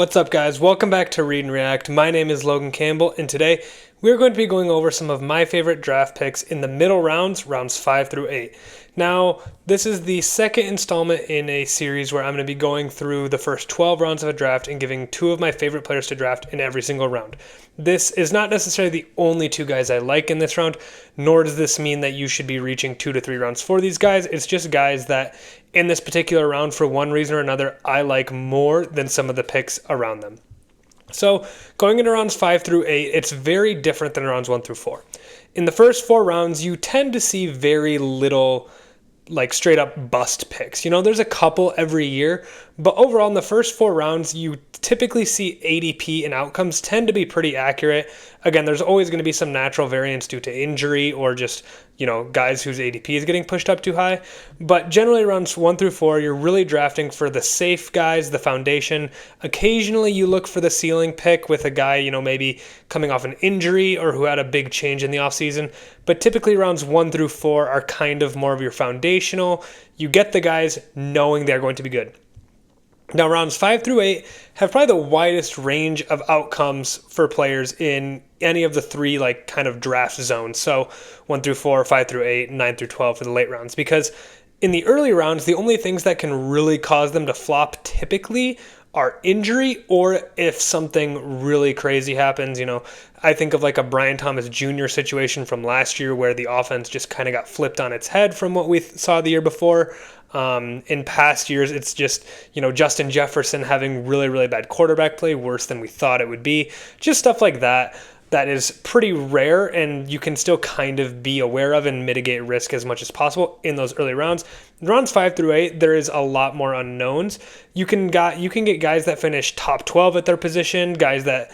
What's up, guys? Welcome back to Read and React. My name is Logan Campbell, and today we're going to be going over some of my favorite draft picks in the middle rounds, rounds 5 through 8. Now, this is the second installment in a series where I'm going to be going through the first 12 rounds of a draft and giving two of my favorite players to draft in every single round. This is not necessarily the only two guys I like in this round, nor does this mean that you should be reaching 2 to 3 rounds for these guys. It's just guys that in this particular round, for one reason or another, I like more than some of the picks around them. So going into rounds 5 through 8, it's very different than rounds 1 through 4. In the first 4 rounds, you tend to see very little like straight up bust picks. There's a couple every year, but overall in the first 4 rounds, you typically see ADP and outcomes tend to be pretty accurate. Again, there's always going to be some natural variance due to injury or just, guys whose ADP is getting pushed up too high. But generally rounds 1 through 4, you're really drafting for the safe guys, the foundation. Occasionally you look for the ceiling pick with a guy, maybe coming off an injury or who had a big change in the offseason. But typically rounds 1 through 4 are kind of more of your foundational. You get the guys knowing they're going to be good. Now, rounds 5 through 8 have probably the widest range of outcomes for players in any of the 3 kind of draft zones. So 1 through 4, 5 through 8, 9 through 12 for the late rounds. Because in the early rounds, the only things that can really cause them to flop typically are injury or if something really crazy happens. I think of like a Brian Thomas Jr. situation from last year where the offense just kind of got flipped on its head from what we saw the year before. In past years, it's just, Justin Jefferson having really, really bad quarterback play, worse than we thought it would be. Just stuff like that. That is pretty rare, and you can still kind of be aware of and mitigate risk as much as possible in those early rounds. In rounds 5 through 8, there is a lot more unknowns. You can get guys that finish top 12 at their position, guys that,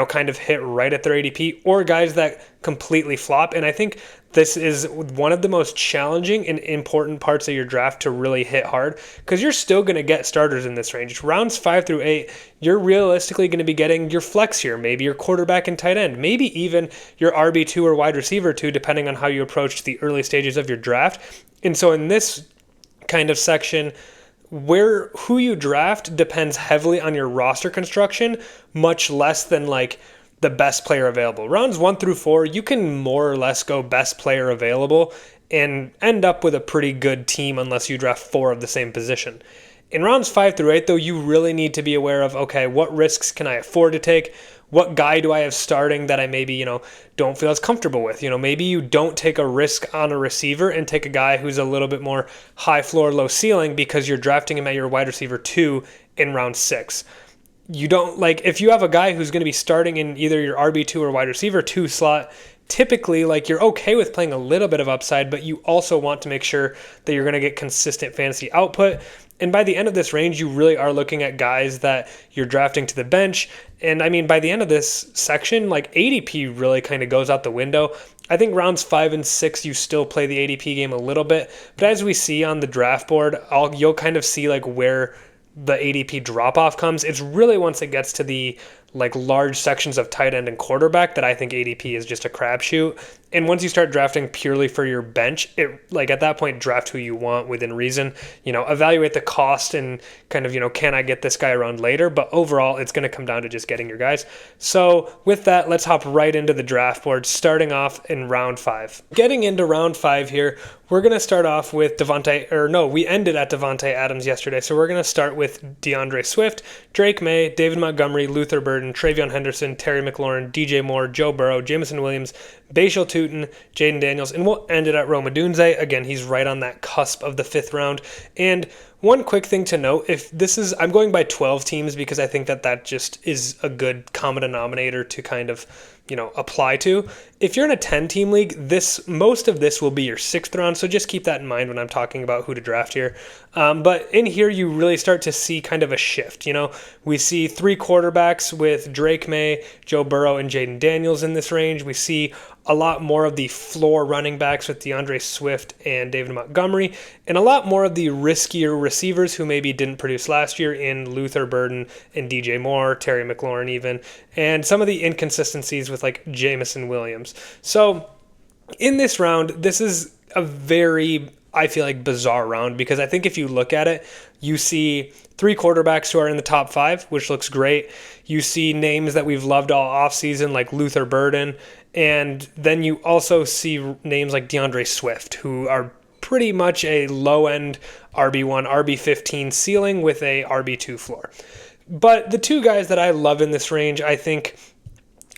kind of hit right at their ADP, or guys that completely flop. And I think this is one of the most challenging and important parts of your draft to really hit hard because you're still going to get starters in this range. Rounds 5 through 8, you're realistically going to be getting your flex here, maybe your quarterback and tight end, maybe even your RB2 or wide receiver 2, depending on how you approach the early stages of your draft. And so in this kind of section, who you draft depends heavily on your roster construction, much less than the best player available. Rounds 1 through 4, you can more or less go best player available and end up with a pretty good team unless you draft 4 of the same position. In rounds 5 through 8, though, you really need to be aware of, okay, what risks can I afford to take? What guy do I have starting that I maybe, don't feel as comfortable with? Maybe you don't take a risk on a receiver and take a guy who's a little bit more high floor, low ceiling because you're drafting him at your wide receiver 2 in round 6. You don't if you have a guy who's going to be starting in either your RB2 or wide receiver 2 slot, typically you're okay with playing a little bit of upside, but you also want to make sure that you're going to get consistent fantasy output. And by the end of this range, you really are looking at guys that you're drafting to the bench. And I mean, by the end of this section, ADP really kind of goes out the window. I think rounds 5 and 6, you still play the ADP game a little bit. But as we see on the draft board, you'll kind of see where the ADP drop-off comes. It's really once it gets to the large sections of tight end and quarterback that I think ADP is just a crapshoot. And once you start drafting purely for your bench, it at that point, draft who you want within reason. Evaluate the cost and kind of, can I get this guy around later? But overall, it's going to come down to just getting your guys. So with that, let's hop right into the draft board, starting off in round 5. Getting into round 5 here, we're going to start off with we ended at Davante Adams yesterday. So we're going to start with DeAndre Swift, Drake May, David Montgomery, Luther Burden, Travion Henderson, Terry McLaurin, DJ Moore, Joe Burrow, Jameson Williams, Bashal Tutin, Jaden Daniels, and we'll end it at Rome Odunze. Again, he's right on that cusp of the 5th round. And one quick thing to note, I'm going by 12 teams because I think that just is a good common denominator to kind of, apply to. If you're in a 10-team league, most of this will be your 6th round, so just keep that in mind when I'm talking about who to draft here. But in here, you really start to see kind of a shift. We see 3 quarterbacks with Drake May, Joe Burrow, and Jaden Daniels in this range. We see a lot more of the floor running backs with DeAndre Swift and David Montgomery, and a lot more of the riskier receivers who maybe didn't produce last year in Luther Burden and DJ Moore, Terry McLaurin even, and some of the inconsistencies with Jameson Williams. So in this round, this is a very I feel like, bizarre round, because I think if you look at it, you see 3 quarterbacks who are in the top 5, which looks great. You see names that we've loved all offseason, like Luther Burden. And then you also see names like DeAndre Swift, who are pretty much a low-end RB1, RB15 ceiling with a RB2 floor. But the 2 guys that I love in this range, I think,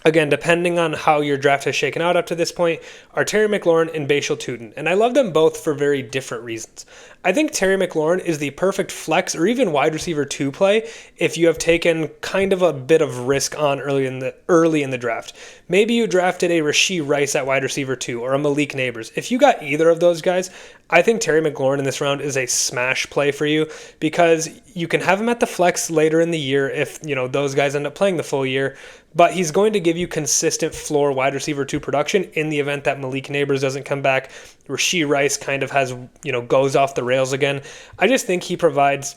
again, depending on how your draft has shaken out up to this point, are Terry McLaurin and Bashal Tutin. And I love them both for very different reasons. I think Terry McLaurin is the perfect flex or even wide receiver 2 play if you have taken kind of a bit of risk on early in the draft. Maybe you drafted a Rashee Rice at wide receiver 2 or a Malik Neighbors. If you got either of those guys, I think Terry McLaurin in this round is a smash play for you, because you can have him at the flex later in the year if, those guys end up playing the full year, but he's going to give you consistent floor wide receiver 2 production in the event that Malik Neighbors doesn't come back. Rashee Rice kind of has, goes off the rails again. I just think he provides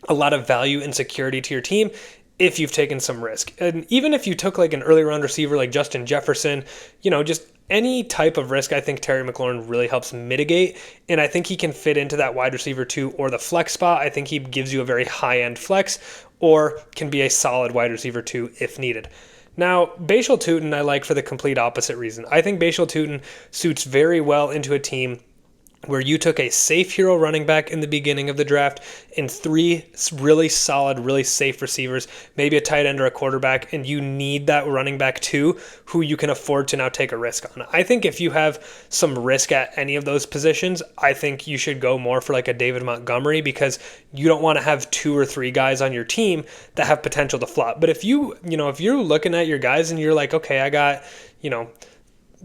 a lot of value and security to your team if you've taken some risk. And even if you took like an early round receiver like Justin Jefferson, just any type of risk, I think Terry McLaurin really helps mitigate. And I think he can fit into that wide receiver 2 or the flex spot. I think he gives you a very high-end flex, or can be a solid wide receiver 2 if needed. Now, Bashal Tutin I like for the complete opposite reason. I think Bashal Tutin suits very well into a team where you took a safe hero running back in the beginning of the draft and 3 really solid, really safe receivers, maybe a tight end or a quarterback, and you need that running back too, who you can afford to now take a risk on. I think if you have some risk at any of those positions, I think you should go more for like a David Montgomery, because you don't want to have 2 or 3 guys on your team that have potential to flop. But if if you're looking at your guys and you're like, okay, I got,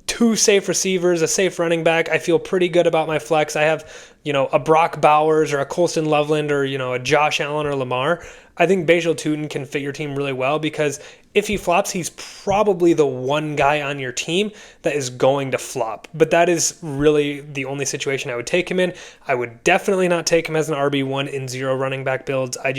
2 safe receivers, a safe running back, I feel pretty good about my flex. I have, a Brock Bowers or a Colston Loveland or, a Josh Allen or Lamar. I think Bashal Tutin can fit your team really well, because if he flops, he's probably the one guy on your team that is going to flop. But that is really the only situation I would take him in. I would definitely not take him as an RB1 in 0 running back builds. I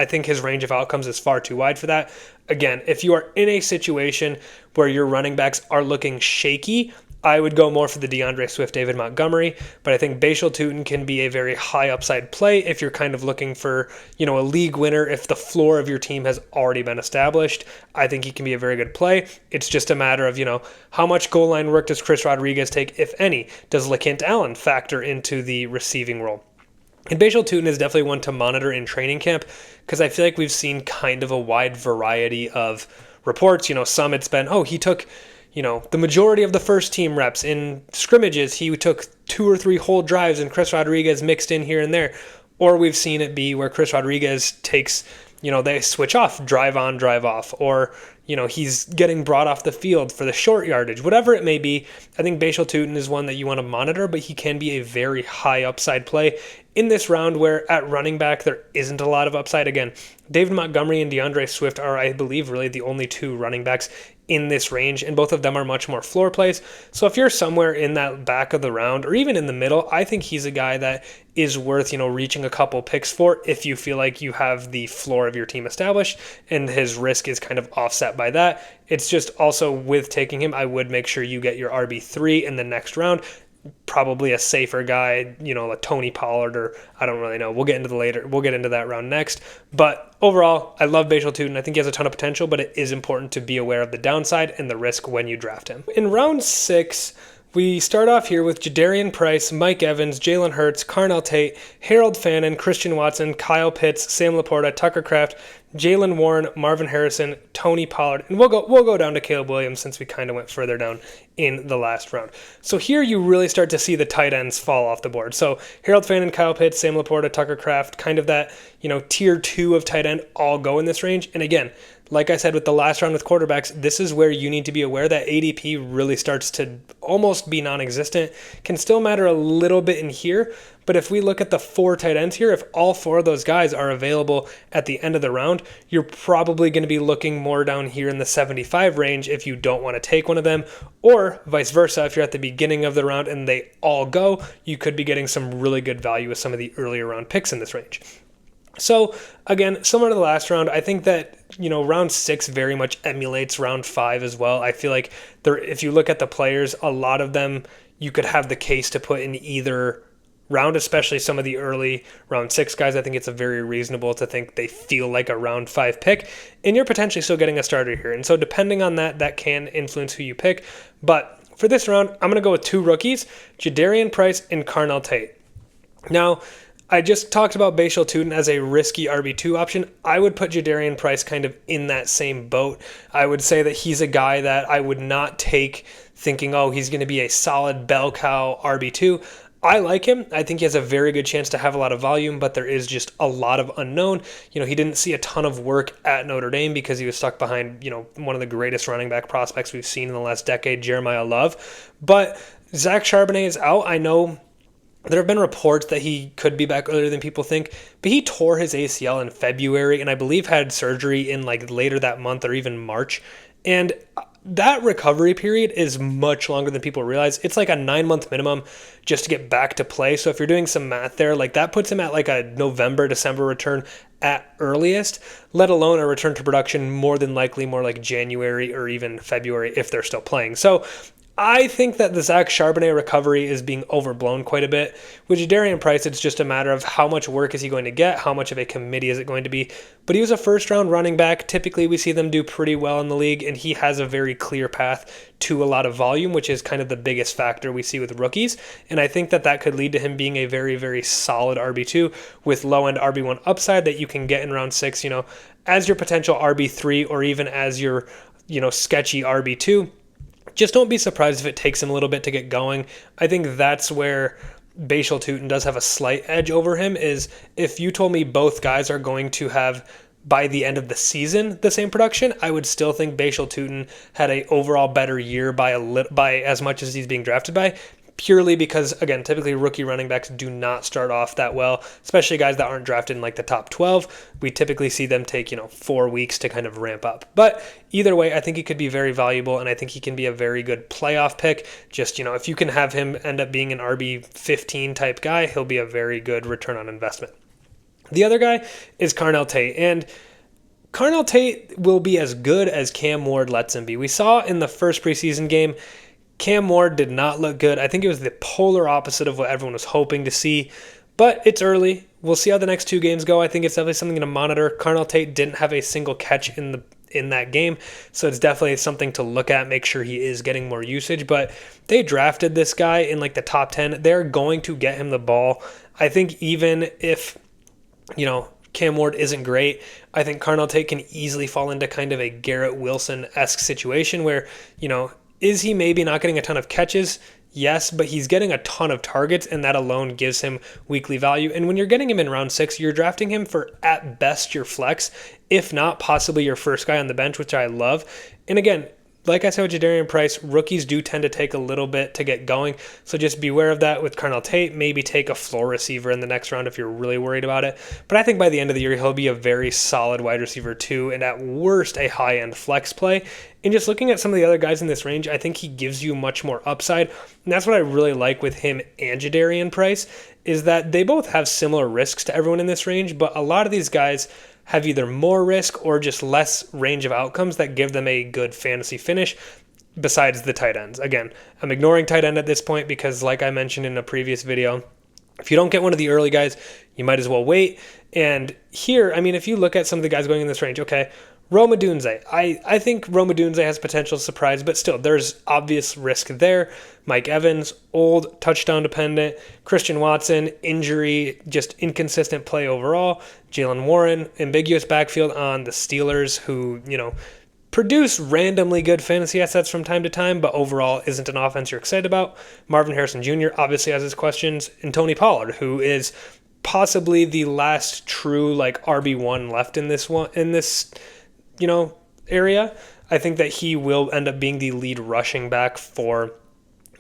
think his range of outcomes is far too wide for that. Again, if you are in a situation where your running backs are looking shaky, I would go more for the DeAndre Swift, David Montgomery, but I think Bashal Tutin can be a very high upside play if you're kind of looking for, a league winner. If the floor of your team has already been established, I think he can be a very good play. It's just a matter of, how much goal line work does Chris Rodriguez take, if any? Does LaKent Allen factor into the receiving role? And Bashal Tutin is definitely one to monitor in training camp, because I feel like we've seen kind of a wide variety of reports. Some it's been, he took, the majority of the first team reps. In scrimmages, he took 2 or 3 whole drives and Chris Rodriguez mixed in here and there. Or we've seen it be where Chris Rodriguez takes, they switch off, drive on, drive off, or, he's getting brought off the field for the short yardage, whatever it may be. I think Bashal Tutin is one that you want to monitor, but he can be a very high upside play in this round where at running back there isn't a lot of upside. Again, David Montgomery and DeAndre Swift are, I believe, really the only 2 running backs in this range, and both of them are much more floor plays. So if you're somewhere in that back of the round or even in the middle, I think he's a guy that is worth, reaching a couple picks for if you feel like you have the floor of your team established and his risk is kind of offset by that. It's just also with taking him, I would make sure you get your RB3 in the next round. Probably a safer guy, a Tony Pollard, or I don't really know. We'll get into that round next. But overall, I love Bashal Tutin. I think he has a ton of potential, but it is important to be aware of the downside and the risk when you draft him. In round 6, we start off here with Jadarian Price, Mike Evans, Jalen Hurts, Carnell Tate, Harold Fannin, Christian Watson, Kyle Pitts, Sam Laporta, Tucker Kraft, Jalen Warren, Marvin Harrison, Tony Pollard, and we'll go down to Caleb Williams since we kind of went further down in the last round. So here you really start to see the tight ends fall off the board. So Harold Fannin, Kyle Pitts, Sam Laporta, Tucker Kraft, kind of that, tier 2 of tight end all go in this range. And again, like I said with the last round with quarterbacks, this is where you need to be aware that ADP really starts to almost be non-existent. Can still matter a little bit in here, but if we look at the 4 tight ends here, if all 4 of those guys are available at the end of the round, you're probably going to be looking more down here in the 75 range if you don't want to take one of them, or vice versa. If you're at the beginning of the round and they all go, you could be getting some really good value with some of the earlier round picks in this range. So again, similar to the last round, I think that, round 6 very much emulates round 5 as well. I feel like if you look at the players, a lot of them, you could have the case to put in either round, especially some of the early round 6 guys. I think it's a very reasonable to think they feel like a round 5 pick, and you're potentially still getting a starter here. And so depending on that, that can influence who you pick. But for this round, I'm going to go with 2 rookies, Jadarian Price and Carnell Tate. Now, I just talked about Bhayshul Tuten as a risky RB2 option. I would put Jadarian Price kind of in that same boat. I would say that he's a guy that I would not take thinking, oh, he's going to be a solid bell cow RB2. I like him. I think he has a very good chance to have a lot of volume, but there is just a lot of unknown. You know, he didn't see a ton of work at Notre Dame because he was stuck behind, one of the greatest running back prospects we've seen in the last decade, Jeremiah Love. But Zach Charbonnet is out. I know there have been reports that he could be back earlier than people think, but he tore his ACL in February and I believe had surgery in like later that month or even March. And that recovery period is much longer than people realize. It's like a 9-month minimum just to get back to play. So if you're doing some math there, like that puts him at like a November, December return at earliest, let alone a return to production more than likely more like January or even February if they're still playing. So I think that the Zach Charbonnet recovery is being overblown quite a bit. With Jadarian Price, it's just a matter of how much work is he going to get, how much of a committee is it going to be. But he was a first-round running back. Typically, we see them do pretty well in the league, and he has a very clear path to a lot of volume, which is kind of the biggest factor we see with rookies. And I think that that could lead to him being a very, very solid RB2 with low-end RB1 upside that you can get in round 6, as your potential RB3 or even as your, sketchy RB2. Just don't be surprised if it takes him a little bit to get going. I think that's where Bhayshul Tuten does have a slight edge over him, is if you told me both guys are going to have, by the end of the season, the same production, I would still think Bhayshul Tuten had a overall better year by as much as he's being drafted by, purely because, again, typically rookie running backs do not start off that well, especially guys that aren't drafted in like the top 12. We typically see them take, 4 weeks to kind of ramp up. But either way, I think he could be very valuable, and I think he can be a very good playoff pick. Just, if you can have him end up being an RB15 type guy, he'll be a very good return on investment. The other guy is Carnell Tate, and Carnell Tate will be as good as Cam Ward lets him be. We saw in the first preseason game, Cam Ward did not look good. I think it was the polar opposite of what everyone was hoping to see, but it's early. We'll see how the next 2 games go. I think it's definitely something to monitor. Carnell Tate didn't have a single catch in that game, so it's definitely something to look at, make sure he is getting more usage. But they drafted this guy in like the top 10. They're going to get him the ball. I think even if, Cam Ward isn't great, I think Carnell Tate can easily fall into kind of a Garrett Wilson-esque situation where, is he maybe not getting a ton of catches? Yes, but he's getting a ton of targets, and that alone gives him weekly value. And when you're getting him in round 6, you're drafting him for, at best, your flex, if not possibly your first guy on the bench, which I love. And again, like I said with Jadarian Price, rookies do tend to take a little bit to get going, so just beware of that with Carnell Tate. Maybe take a floor receiver in the next round if you're really worried about it. But I think by the end of the year, he'll be a very solid wide receiver too, and at worst, a high-end flex play. And just looking at some of the other guys in this range, I think he gives you much more upside. And that's what I really like with him and Jadarian Price, is that they both have similar risks to everyone in this range, but a lot of these guys have either more risk or just less range of outcomes that give them a good fantasy finish besides the tight ends. Again, I'm ignoring tight end at this point because, like I mentioned in a previous video, if you don't get one of the early guys, you might as well wait. And here, if you look at some of the guys going in this range, okay, Rome Odunze. I think Rome Odunze has potential surprise, but still, there's obvious risk there. Mike Evans, old, touchdown dependent. Christian Watson, injury, just inconsistent play overall. Jaylen Warren, ambiguous backfield on the Steelers, who, produce randomly good fantasy assets from time to time, but overall isn't an offense you're excited about. Marvin Harrison Jr. obviously has his questions. And Tony Pollard, who is possibly the last true RB1 left in this area. I think that he will end up being the lead rushing back for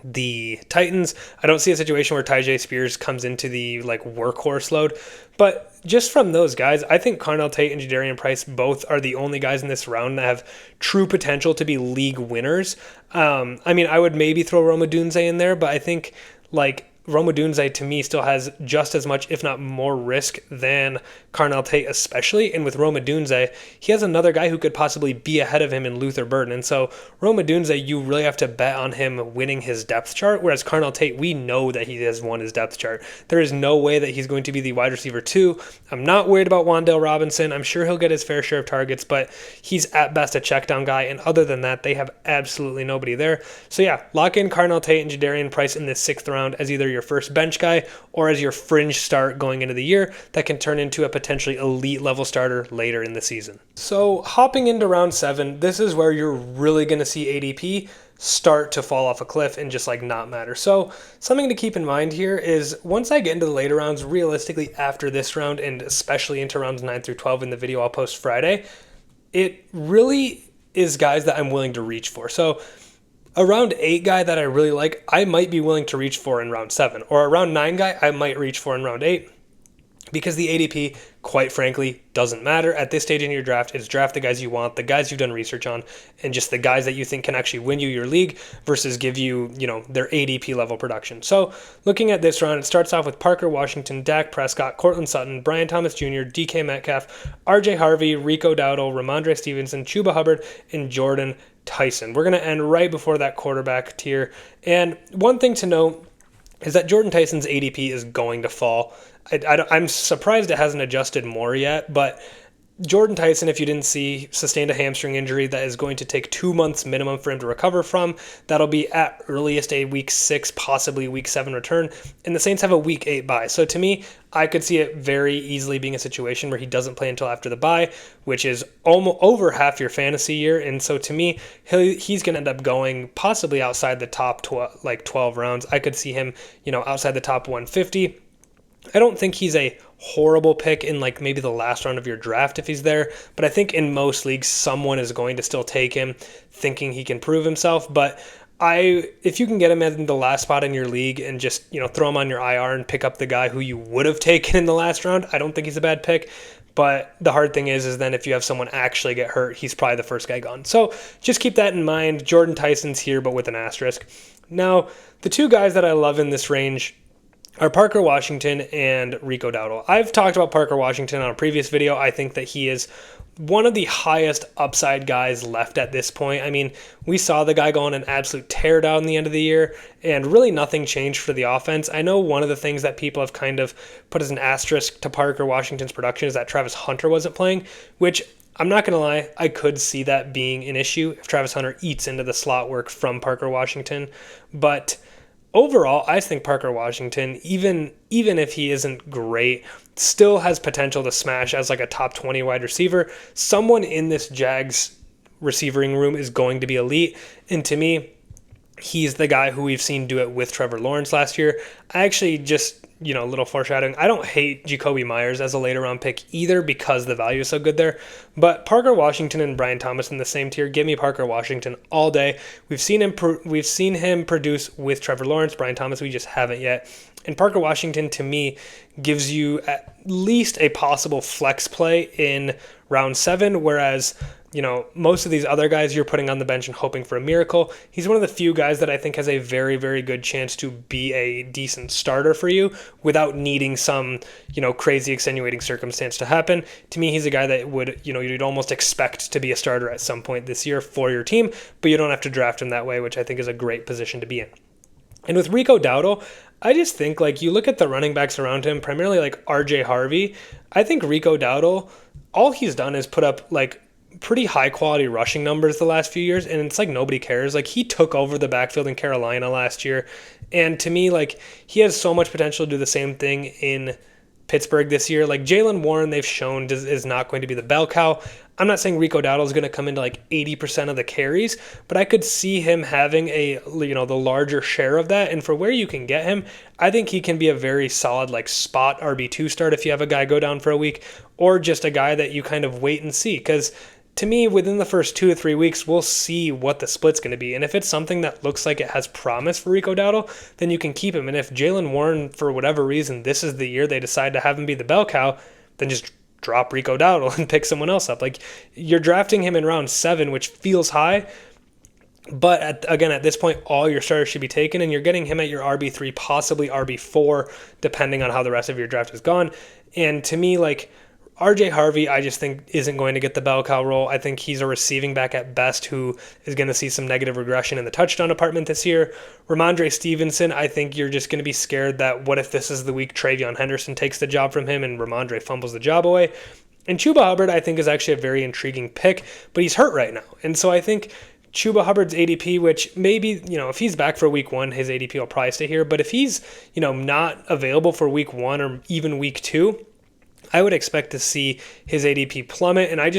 the Titans. I don't see a situation where Tyjae Spears comes into the workhorse load, but just from those guys, I think Carnell Tate and Jadarian Price both are the only guys in this round that have true potential to be league winners. I would maybe throw Rome Odunze in there, but I think Rome Odunze to me still has just as much, if not more, risk than Carnell Tate especially. And with Rome Odunze, he has another guy who could possibly be ahead of him in Luther Burden. And so Rome Odunze, you really have to bet on him winning his depth chart, whereas Carnell Tate, we know that he has won his depth chart. There is no way that he's going to be the wide receiver 2. I'm not worried about Wan'Dale Robinson. I'm sure he'll get his fair share of targets, but he's at best a check down guy. And other than that, they have absolutely nobody there. So yeah, lock in Carnell Tate and Jadarian Price in the 6th round as either your first bench guy or as your fringe start going into the year that can turn into a potentially elite level starter later in the season. So hopping into round 7, this is where you're really going to see ADP start to fall off a cliff and just like not matter. So something to keep in mind here is once I get into the later rounds, realistically after this round and especially into rounds 9 through 12 in the video I'll post Friday, it really is guys that I'm willing to reach for. So a round 8 guy that I really like, I might be willing to reach for in round 7. Or a round 9 guy, I might reach for in round 8. Because the ADP, quite frankly, doesn't matter. At this stage in your draft, it's draft the guys you want, the guys you've done research on, and just the guys that you think can actually win you your league versus give you, their ADP level production. So looking at this round, it starts off with Parker Washington, Dak Prescott, Cortland Sutton, Brian Thomas Jr., DK Metcalf, RJ Harvey, Rico Dowdle, Ramondre Stevenson, Chuba Hubbard, and Jordan Tyson. We're going to end right before that quarterback tier. And one thing to note is that Jordan Tyson's ADP is going to fall. I'm surprised it hasn't adjusted more yet, but Jordan Tyson, if you didn't see, sustained a hamstring injury that is going to take 2 months minimum for him to recover from. That'll be at earliest a week 6, possibly week 7 return. And the Saints have a week 8 bye. So to me, I could see it very easily being a situation where he doesn't play until after the bye, which is almost over half your fantasy year. And so to me, he's going to end up going possibly outside the top 12 rounds. I could see him, outside the top 150. I don't think he's a horrible pick in maybe the last round of your draft if he's there, but I think in most leagues someone is going to still take him thinking he can prove himself. But if you can get him in the last spot in your league and just throw him on your IR and pick up the guy who you would have taken in the last round, I don't think he's a bad pick. But the hard thing is then if you have someone actually get hurt, he's probably the first guy gone. So just keep that in mind. Jordan Tyson's here, but with an asterisk. Now, the 2 guys that I love in this range are Parker Washington and Rico Dowdle. I've talked about Parker Washington on a previous video. I think that he is one of the highest upside guys left at this point. I mean, we saw the guy go on an absolute tear down the end of the year, and really nothing changed for the offense. I know one of the things that people have kind of put as an asterisk to Parker Washington's production is that Travis Hunter wasn't playing, which I'm not going to lie, I could see that being an issue if Travis Hunter eats into the slot work from Parker Washington. But overall, I think Parker Washington, even if he isn't great, still has potential to smash as a top 20 wide receiver. Someone in this Jags receiving room is going to be elite. And to me, he's the guy who we've seen do it with Trevor Lawrence last year. I actually just, a little foreshadowing, I don't hate Jacoby Myers as a later round pick either because the value is so good there. But Parker Washington and Brian Thomas in the same tier. Give me Parker Washington all day. We've seen him produce with Trevor Lawrence. Brian Thomas, we just haven't yet. And Parker Washington, to me, gives you at least a possible flex play in round 7, whereas most of these other guys you're putting on the bench and hoping for a miracle. He's one of the few guys that I think has a very, very good chance to be a decent starter for you without needing some, crazy extenuating circumstance to happen. To me, he's a guy that you'd almost expect to be a starter at some point this year for your team, but you don't have to draft him that way, which I think is a great position to be in. And with Rico Dowdle, I just think you look at the running backs around him, primarily RJ Harvey. I think Rico Dowdle, all he's done is put up pretty high quality rushing numbers the last few years, and it's nobody cares. He took over the backfield in Carolina last year, and to me, he has so much potential to do the same thing in Pittsburgh this year. Jaylen Warren, they've shown is not going to be the bell cow. I'm not saying Rico Dowdle is going to come into 80% of the carries, but I could see him having the larger share of that. And for where you can get him, I think he can be a very solid spot RB2 start if you have a guy go down for a week, or just a guy that you kind of wait and see. Because to me, within the first 2 to 3 weeks, we'll see what the split's going to be. And if it's something that looks like it has promise for Rico Dowdle, then you can keep him. And if Jaylen Warren, for whatever reason, this is the year they decide to have him be the bell cow, then just drop Rico Dowdle and pick someone else up. You're drafting him in round 7, which feels high. But again, at this point, all your starters should be taken, and you're getting him at your RB3, possibly RB4, depending on how the rest of your draft has gone. And to me, like, RJ Harvey, I just think isn't going to get the bell cow role. I think he's a receiving back at best who is going to see some negative regression in the touchdown department this year. Ramondre Stevenson, I think you're just going to be scared that what if this is the week Travion Henderson takes the job from him and Ramondre fumbles the job away. And Chuba Hubbard, I think, is actually a very intriguing pick, but he's hurt right now. And so I think Chuba Hubbard's ADP, which maybe, if he's back for week 1, his ADP will probably stay here. But if he's, not available for week 1 or even week 2, I would expect to see his ADP plummet. And I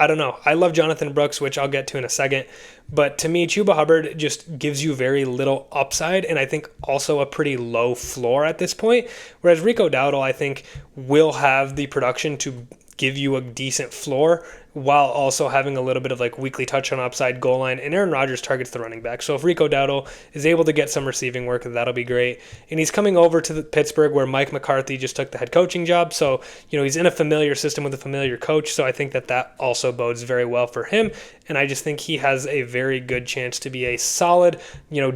don't know. I love Jonathan Brooks, which I'll get to in a second. But to me, Chuba Hubbard just gives you very little upside, and I think also a pretty low floor at this point. Whereas Rico Dowdle, I think, will have the production to give you a decent floor while also having a little bit of like weekly touch on upside, goal line, and Aaron Rodgers targets the running back. So if Rico Dowdle is able to get some receiving work, that'll be great. And he's coming over to Pittsburgh where Mike McCarthy just took the head coaching job. So, he's in a familiar system with a familiar coach. So I think that also bodes very well for him. And I just think he has a very good chance to be a solid,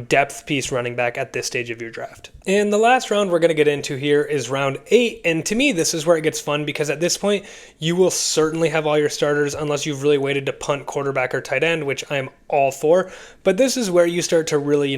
depth piece running back at this stage of your draft. And the last round we're going to get into here is round 8. And to me, this is where it gets fun because at this point, you will certainly have all your starters unless you've really waited to punt quarterback or tight end, which I'm all for. But this is where you start to really,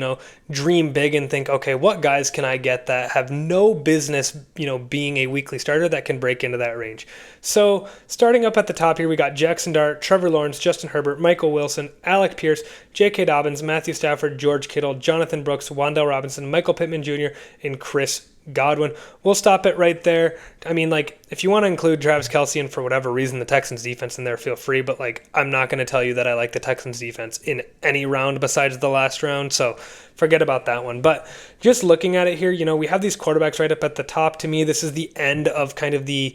dream big and think, okay, what guys can I get that have no business, being a weekly starter that can break into that range? So starting up at the top here, we got Jackson Dart, Trevor Lawrence, Justin Herbert, Michael Wilson, Alec Pierce, J.K. Dobbins, Matthew Stafford, George Kittle, Jonathan Brooks, Wan'Dale Robinson, Michael Pittman Jr., and Chris Godwin. We'll stop it right there. I mean, if you want to include Travis Kelce and for whatever reason the Texans defense in there, feel free, but I'm not going to tell you that I like the Texans defense in any round besides the last round, so forget about that one. But just looking at it here, we have these quarterbacks right up at the top. To me, this is the end of kind of the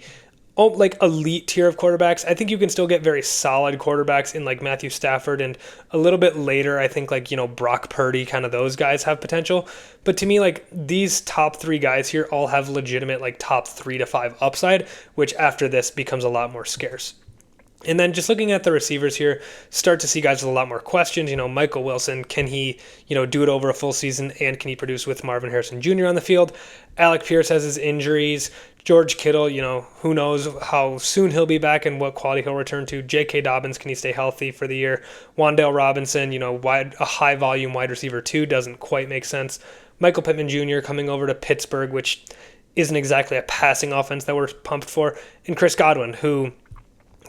elite tier of quarterbacks. I think you can still get very solid quarterbacks in Matthew Stafford, and a little bit later I think Brock Purdy, kind of those guys have potential. But to me, these top 3 guys here all have legitimate top 3 to 5 upside, which after this becomes a lot more scarce. And then just looking at the receivers here, start to see guys with a lot more questions. Michael Wilson, can he, do it over a full season, and can he produce with Marvin Harrison Jr. on the field? Alec Pierce has his injuries. George Kittle, who knows how soon he'll be back and what quality he'll return to. J.K. Dobbins, can he stay healthy for the year? Wan'Dale Robinson, a high-volume wide receiver too, doesn't quite make sense. Michael Pittman Jr. coming over to Pittsburgh, which isn't exactly a passing offense that we're pumped for. And Chris Godwin, who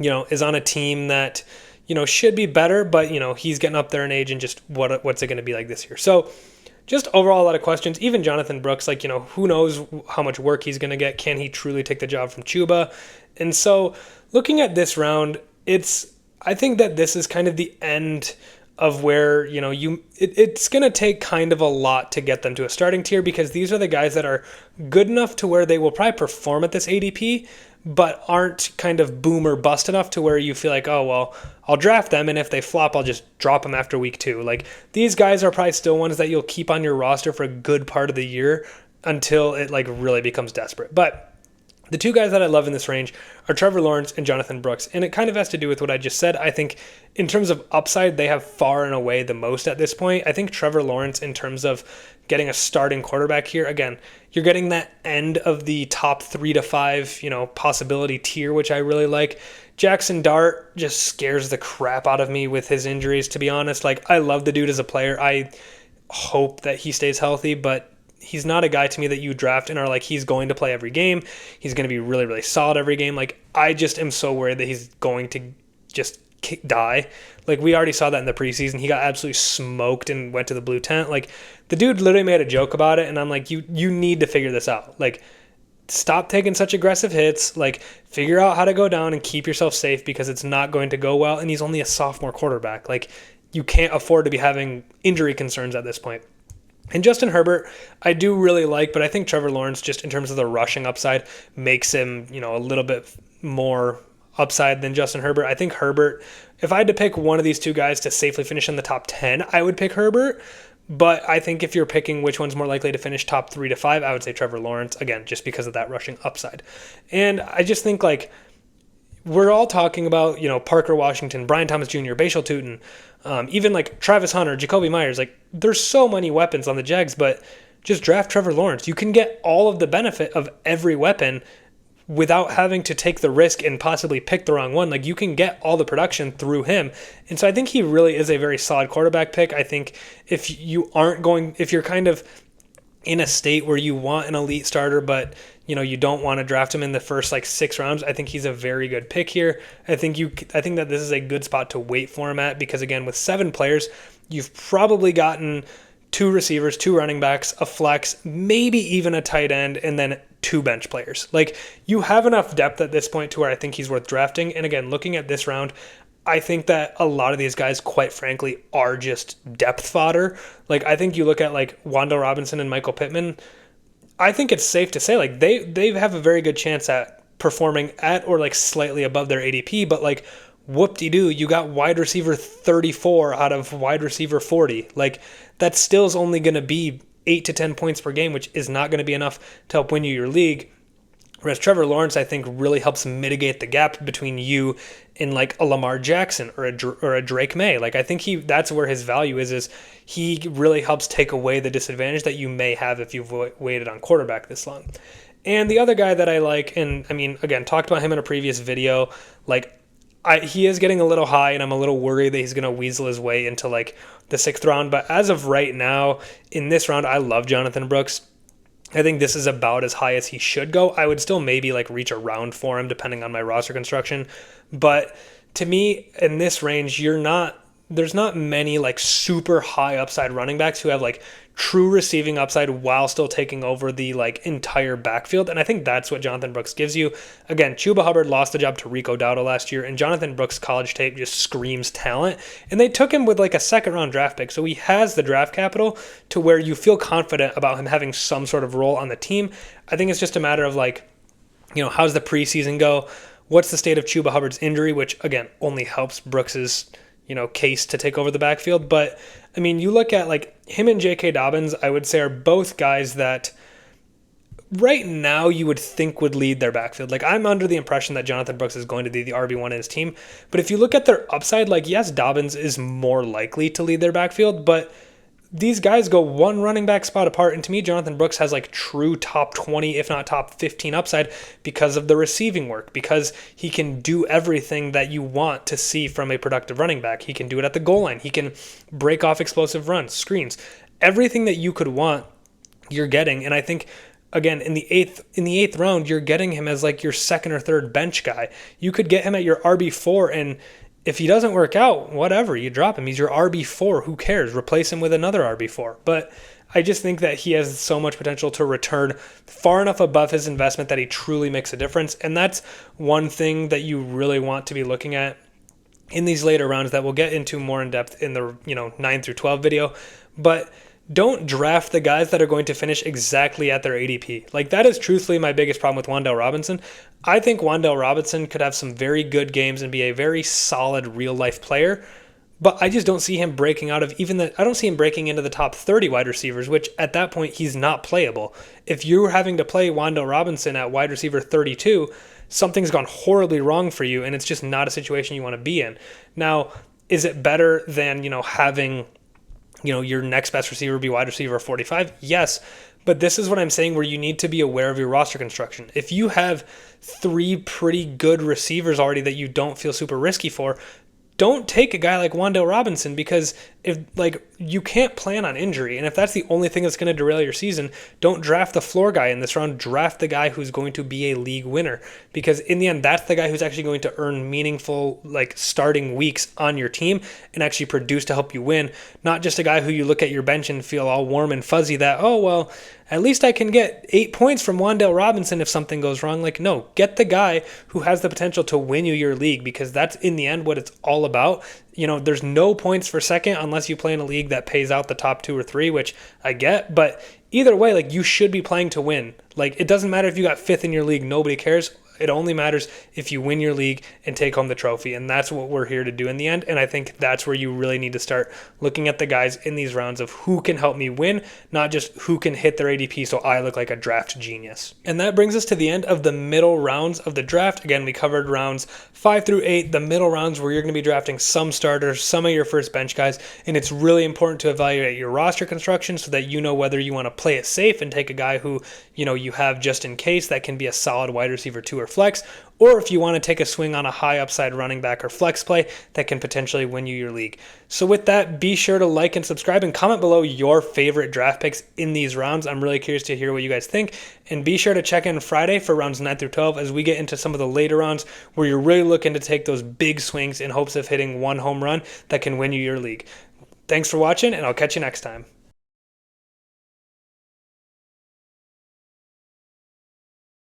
is on a team that, should be better, but, he's getting up there in age, and just what's it going to be like this year? So just overall a lot of questions. Even Jonathan Brooks, who knows how much work he's going to get? Can he truly take the job from Chuba? And so looking at this round, I think that this is kind of the end of where, it's going to take kind of a lot to get them to a starting tier, because these are the guys that are good enough to where they will probably perform at this ADP, but aren't kind of boom or bust enough to where you feel like, oh, well, I'll draft them, and if they flop, I'll just drop them after week 2. These guys are probably still ones that you'll keep on your roster for a good part of the year until it really becomes desperate. But the 2 guys that I love in this range are Trevor Lawrence and Jonathan Brooks, and it kind of has to do with what I just said. I think in terms of upside, they have far and away the most at this point. I think Trevor Lawrence, in terms of getting a starting quarterback here, again, you're getting that end of the top 3 to 5, possibility tier, which I really like. Jackson Dart just scares the crap out of me with his injuries, to be honest. I love the dude as a player. I hope that he stays healthy, but he's not a guy to me that you draft and are he's going to play every game. He's going to be really, really solid every game. I just am so worried that he's going to just die. We already saw that in the preseason. He got absolutely smoked and went to the blue tent. The dude literally made a joke about it, and I'm you need to figure this out. Stop taking such aggressive hits. Figure out how to go down and keep yourself safe, because it's not going to go well, and he's only a sophomore quarterback. You can't afford to be having injury concerns at this point. And Justin Herbert, I do really like, but I think Trevor Lawrence, just in terms of the rushing upside, makes him, a little bit more upside than Justin Herbert. I think Herbert, if I had to pick one of these 2 guys to safely finish in the top 10, I would pick Herbert. But I think if you're picking which one's more likely to finish top 3 to 5, I would say Trevor Lawrence, again, just because of that rushing upside. And I just think we're all talking about, Parker Washington, Brian Thomas Jr., Bashal Tutin, even like Travis Hunter, Jacoby Myers. Like, there's so many weapons on the Jags, but just draft Trevor Lawrence. You can get all of the benefit of every weapon without having to take the risk and possibly pick the wrong one. Like, you can get all the production through him. And so I think he really is a very solid quarterback pick. I think if you're kind of in a state where you want an elite starter, but you don't want to draft him in the first like 6 rounds, I think he's a very good pick here. I think that this is a good spot to wait for him at, because again, with 7 players, you've probably gotten 2 receivers, 2 running backs, a flex, maybe even a tight end, and then 2 bench players. Like, you have enough depth at this point to where I think he's worth drafting. And again, looking at this round, I think that a lot of these guys, quite frankly, are just depth fodder. Like, I think you look at like Wan'Dale Robinson and Michael Pittman, I think it's safe to say like they have a very good chance at performing at or like slightly above their ADP, but like, whoop-de-doo, you got wide receiver 34 out of wide receiver 40. Like, that still is only going to be 8 to 10 points per game, which is not going to be enough to help win you your league. Whereas Trevor Lawrence, I think, really helps mitigate the gap between you and like a Lamar Jackson or a Drake May. Like, I think that's where his value is he really helps take away the disadvantage that you may have if you've waited on quarterback this long. And the other guy that I like, and I mean, again, talked about him in a previous video, like, he is getting a little high, and I'm a little worried that he's going to weasel his way into like the 6th round. But as of right now, in this round, I love Jonathan Brooks. I think this is about as high as he should go. I would still maybe like reach a round for him depending on my roster construction. But to me, in this range, there's not many like super high upside running backs who have like true receiving upside while still taking over the like entire backfield. And I think that's what Jonathan Brooks gives you. Again, Chuba Hubbard lost the job to Rico Dowdle last year, and Jonathan Brooks' college tape just screams talent. And they took him with like a 2nd round draft pick. So he has the draft capital to where you feel confident about him having some sort of role on the team. I think it's just a matter of like, how's the preseason go? What's the state of Chuba Hubbard's injury, which again only helps Brooks's case to take over the backfield. But I mean, you look at like him and J.K. Dobbins, I would say are both guys that right now you would think would lead their backfield. Like, I'm under the impression that Jonathan Brooks is going to be the RB1 in his team. But if you look at their upside, like, yes, Dobbins is more likely to lead their backfield, but these guys go 1 running back spot apart, and to me, Jonathan Brooks has like true top 20, if not top 15 upside because of the receiving work, because he can do everything that you want to see from a productive running back. He can do it at the goal line. He can break off explosive runs, screens, everything that you could want, you're getting. And I think, again, in the eighth round, you're getting him as like your 2nd or 3rd bench guy. You could get him at your RB4, and if he doesn't work out, whatever, you drop him. He's your RB4. Who cares? Replace him with another RB4. But I just think that he has so much potential to return far enough above his investment that he truly makes a difference. And that's one thing that you really want to be looking at in these later rounds that we'll get into more in depth in the 9 through 12 video. But don't draft the guys that are going to finish exactly at their ADP. Like, that is truthfully my biggest problem with Wan'Dale Robinson. I think Wan'Dale Robinson could have some very good games and be a very solid real-life player, but I just don't see him breaking out of I don't see him breaking into the top 30 wide receivers, which at that point, he's not playable. If you're having to play Wan'Dale Robinson at wide receiver 32, something's gone horribly wrong for you, and it's just not a situation you want to be in. Now, is it better than, having your next best receiver be wide receiver 45? Yes. But this is what I'm saying, where you need to be aware of your roster construction. If you have 3 pretty good receivers already that you don't feel super risky for, don't take a guy like Wan'Dale Robinson, because if you can't plan on injury, and if that's the only thing that's going to derail your season, don't draft the floor guy in this round. Draft the guy who's going to be a league winner, because in the end, that's the guy who's actually going to earn meaningful starting weeks on your team and actually produce to help you win. Not just a guy who you look at your bench and feel all warm and fuzzy that, oh well, at least I can get 8 points from Wan'Dale Robinson if something goes wrong. No, get the guy who has the potential to win you your league, because that's in the end what it's all about. There's no points for second unless you play in a league that pays out the top 2 or 3, which I get. But either way, you should be playing to win. It doesn't matter if you got 5th in your league. Nobody cares. It only matters if you win your league and take home the trophy, and that's what we're here to do in the end. And I think that's where you really need to start looking at the guys in these rounds of who can help me win, not just who can hit their ADP so I look like a draft genius. And that brings us to the end of the middle rounds of the draft. Again, we covered rounds 5 through 8, the middle rounds where you're going to be drafting some starters, some of your first bench guys, and it's really important to evaluate your roster construction so that you know whether you want to play it safe and take a guy who, you have just in case that can be a solid wide receiver 2 or flex, or if you want to take a swing on a high upside running back or flex play that can potentially win you your league. So with that, be sure to like and subscribe and comment below your favorite draft picks in these rounds. I'm really curious to hear what you guys think. And be sure to check in Friday for rounds 9 through 12 as we get into some of the later rounds where you're really looking to take those big swings in hopes of hitting one home run that can win you your league. Thanks for watching, and I'll catch you next time.